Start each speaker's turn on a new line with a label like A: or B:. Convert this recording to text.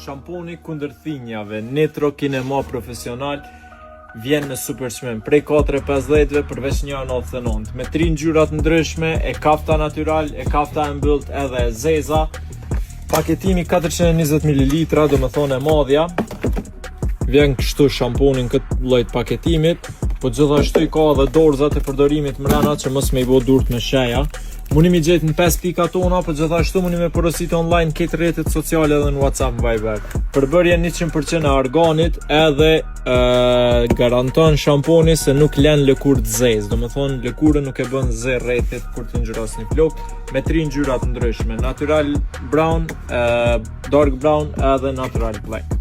A: Shamponi kundër thinjave Nitro Kinema Profesional vjen në super çmim prej 4.50 përveç 1.99 me 3 ngjyra të ndryshme, e kafta natyral, e kafta e mbyllt edhe e zeza. Paketimi 420 ml, do më thonë e madhja. Vjen kështu shamponi në këtë lloj paketimit, po gjithashtu i ka edhe dorzat e përdorimit mrena që mos me i bë durt me sheja. Mundi mi gjetë në 5 pika tona, po gjithashtu mundi me porositë online këtë rrjetet sociale dhe në WhatsApp Viber. Përbërje 100% e arganit edhe garanton shamponi se nuk lën lëkurë të zezë. Do më thonë lëkurën nuk e bën zezë rrethit kur të ngjyrosni flok, me 3 ngjyra të ndryshme, natural brown, dark brown edhe natural black.